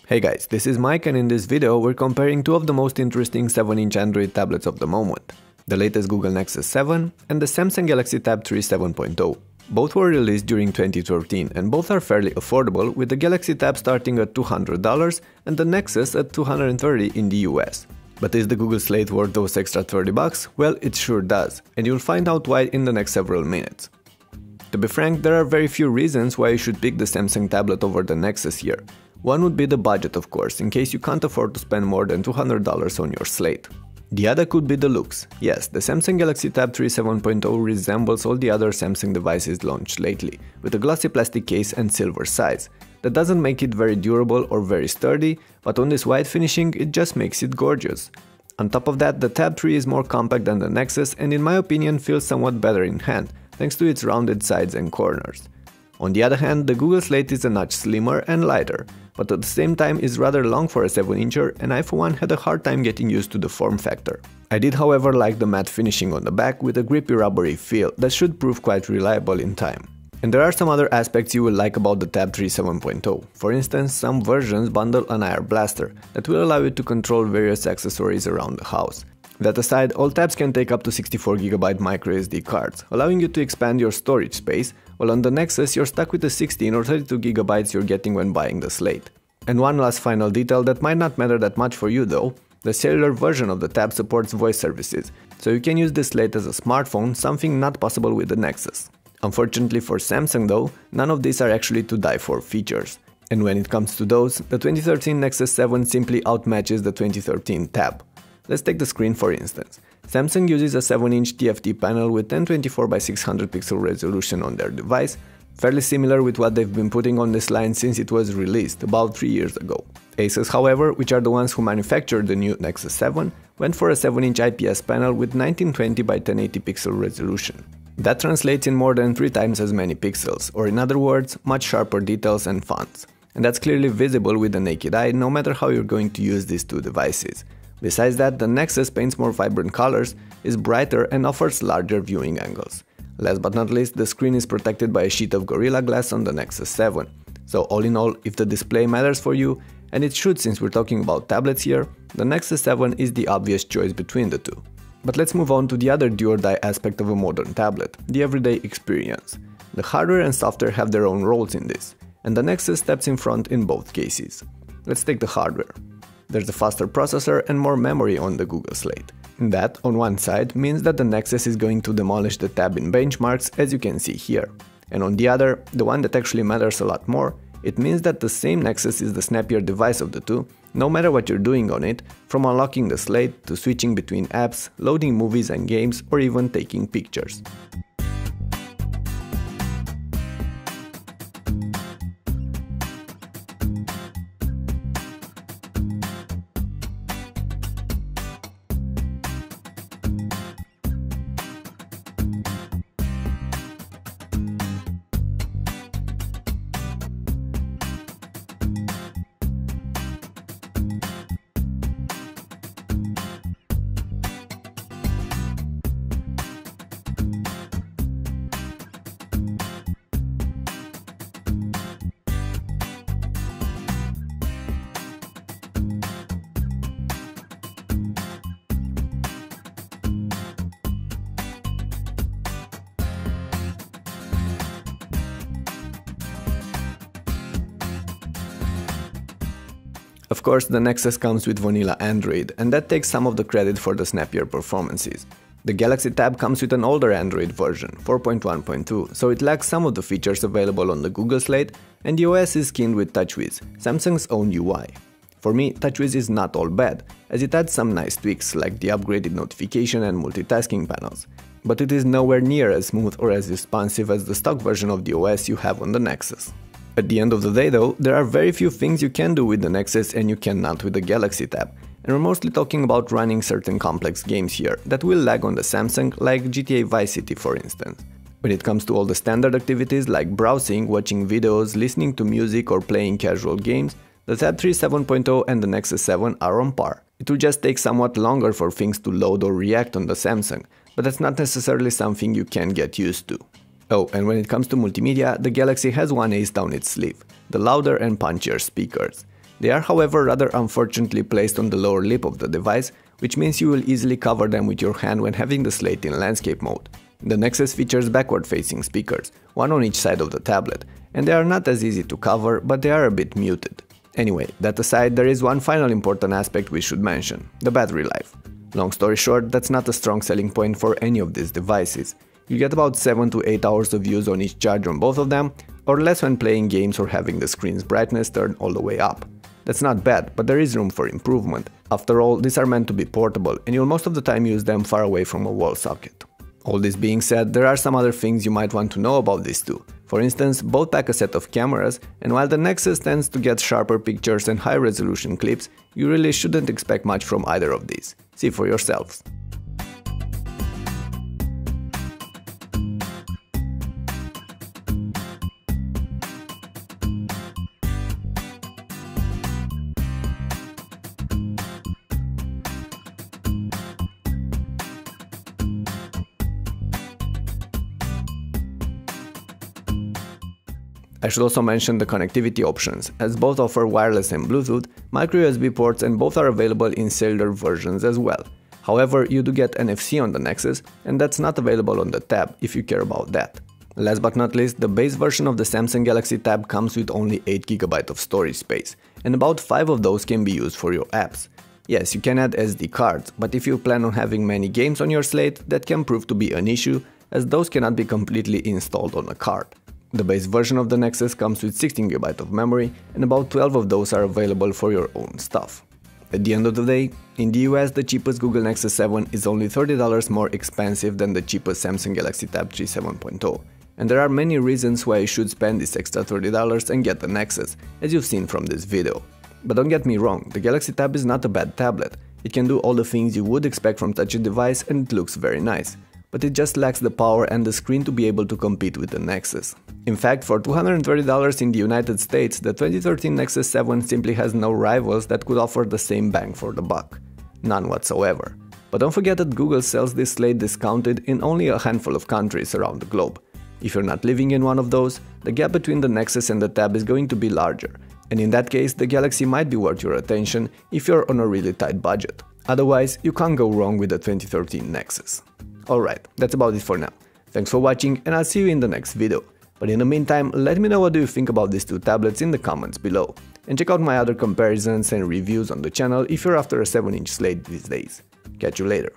Hey guys, this is Mike, and in this video we're comparing two of the most interesting 7-inch Android tablets of the moment. The latest Google Nexus 7 and the Samsung Galaxy Tab 3 7.0. Both were released during 2013 and both are fairly affordable, with the Galaxy Tab starting at $200 and the Nexus at $230 in the US. But is the Google Slate worth those extra $30? Well, it sure does, and you'll find out why in the next several minutes. To be frank, there are very few reasons why you should pick the Samsung tablet over the Nexus here. One would be the budget, of course, in case you can't afford to spend more than $200 on your Slate. The other could be the looks. Yes, the Samsung Galaxy Tab 3 7.0 resembles all the other Samsung devices launched lately, with a glossy plastic case and silver sides. That doesn't make it very durable or very sturdy, but on this white finishing it just makes it gorgeous. On top of that, the Tab 3 is more compact than the Nexus and in my opinion feels somewhat better in hand, thanks to its rounded sides and corners. On the other hand, the Google Slate is a notch slimmer and lighter, but at the same time is rather long for a 7-incher, and I for one had a hard time getting used to the form factor. I did however like the matte finishing on the back with a grippy rubbery feel that should prove quite reliable in time. And there are some other aspects you will like about the Tab 3 7.0. For instance, some versions bundle an IR blaster that will allow you to control various accessories around the house. That aside, all tabs can take up to 64GB microSD cards, allowing you to expand your storage space, while on the Nexus you're stuck with the 16 or 32GB you're getting when buying the Slate. And one last final detail that might not matter that much for you though, the cellular version of the Tab supports voice services, so you can use the Slate as a smartphone, something not possible with the Nexus. Unfortunately for Samsung though, none of these are actually to die for features. And when it comes to those, the 2013 Nexus 7 simply outmatches the 2013 Tab. Let's take the screen for instance. Samsung uses a 7-inch TFT panel with 1024x600 pixel resolution on their device, fairly similar with what they've been putting on this line since it was released about 3 years ago. Asus, however, which are the ones who manufactured the new Nexus 7, went for a 7-inch IPS panel with 1920x1080 pixel resolution. That translates in more than 3 times as many pixels, or in other words, much sharper details and fonts. And that's clearly visible with the naked eye no matter how you're going to use these two devices. Besides that, the Nexus paints more vibrant colors, is brighter and offers larger viewing angles. Last but not least, the screen is protected by a sheet of Gorilla Glass on the Nexus 7. So all in all, if the display matters for you, and it should since we're talking about tablets here, the Nexus 7 is the obvious choice between the two. But let's move on to the other do-or-die aspect of a modern tablet, the everyday experience. The hardware and software have their own roles in this, and the Nexus steps in front in both cases. Let's take the hardware. There's a faster processor and more memory on the Google Slate. That, on one side, means that the Nexus is going to demolish the Tab in benchmarks, as you can see here. And on the other, the one that actually matters a lot more, it means that the same Nexus is the snappier device of the two, no matter what you're doing on it, from unlocking the Slate to switching between apps, loading movies and games, or even taking pictures. Of course, the Nexus comes with vanilla Android, and that takes some of the credit for the snappier performances. The Galaxy Tab comes with an older Android version, 4.1.2, so it lacks some of the features available on the Google Slate, and the OS is skinned with TouchWiz, Samsung's own UI. For me, TouchWiz is not all bad, as it adds some nice tweaks like the upgraded notification and multitasking panels, but it is nowhere near as smooth or as responsive as the stock version of the OS you have on the Nexus. At the end of the day though, there are very few things you can do with the Nexus and you cannot with the Galaxy Tab, and we're mostly talking about running certain complex games here that will lag on the Samsung, like GTA Vice City for instance. When it comes to all the standard activities like browsing, watching videos, listening to music or playing casual games, the Tab 3 7.0 and the Nexus 7 are on par. It will just take somewhat longer for things to load or react on the Samsung, but that's not necessarily something you can get used to. Oh, and when it comes to multimedia, the Galaxy has one ace down its sleeve, the louder and punchier speakers. They are, however, rather unfortunately placed on the lower lip of the device, which means you will easily cover them with your hand when having the slate in landscape mode. The Nexus features backward-facing speakers, one on each side of the tablet, and they are not as easy to cover, but they are a bit muted. Anyway, that aside, there is one final important aspect we should mention: the battery life. Long story short, that's not a strong selling point for any of these devices. You get about 7 to 8 hours of use on each charge on both of them, or less when playing games or having the screen's brightness turned all the way up. That's not bad, but there is room for improvement. After all, these are meant to be portable, and you'll most of the time use them far away from a wall socket. All this being said, there are some other things you might want to know about these two. For instance, both pack a set of cameras, and while the Nexus tends to get sharper pictures and high-resolution clips, you really shouldn't expect much from either of these. See for yourselves. I should also mention the connectivity options, as both offer wireless and Bluetooth, micro USB ports, and both are available in cellular versions as well. However, you do get NFC on the Nexus, and that's not available on the Tab if you care about that. Last but not least, the base version of the Samsung Galaxy Tab comes with only 8GB of storage space, and about 5 of those can be used for your apps. Yes, you can add SD cards, but if you plan on having many games on your slate, that can prove to be an issue, as those cannot be completely installed on a card. The base version of the Nexus comes with 16GB of memory, and about 12 of those are available for your own stuff. At the end of the day, in the US the cheapest Google Nexus 7 is only $30 more expensive than the cheapest Samsung Galaxy Tab 3 7.0, and there are many reasons why you should spend this extra $30 and get the Nexus, as you've seen from this video. But don't get me wrong, the Galaxy Tab is not a bad tablet. It can do all the things you would expect from such a device, and it looks very nice. But it just lacks the power and the screen to be able to compete with the Nexus. In fact, for $230 in the United States, the 2013 Nexus 7 simply has no rivals that could offer the same bang for the buck. None whatsoever. But don't forget that Google sells this slate discounted in only a handful of countries around the globe. If you're not living in one of those, the gap between the Nexus and the Tab is going to be larger, and in that case the Galaxy might be worth your attention if you're on a really tight budget. Otherwise, you can't go wrong with the 2013 Nexus. Alright, that's about it for now. Thanks for watching, and I'll see you in the next video. But in the meantime, let me know what do you think about these two tablets in the comments below. And check out my other comparisons and reviews on the channel if you're after a 7-inch slate these days. Catch you later.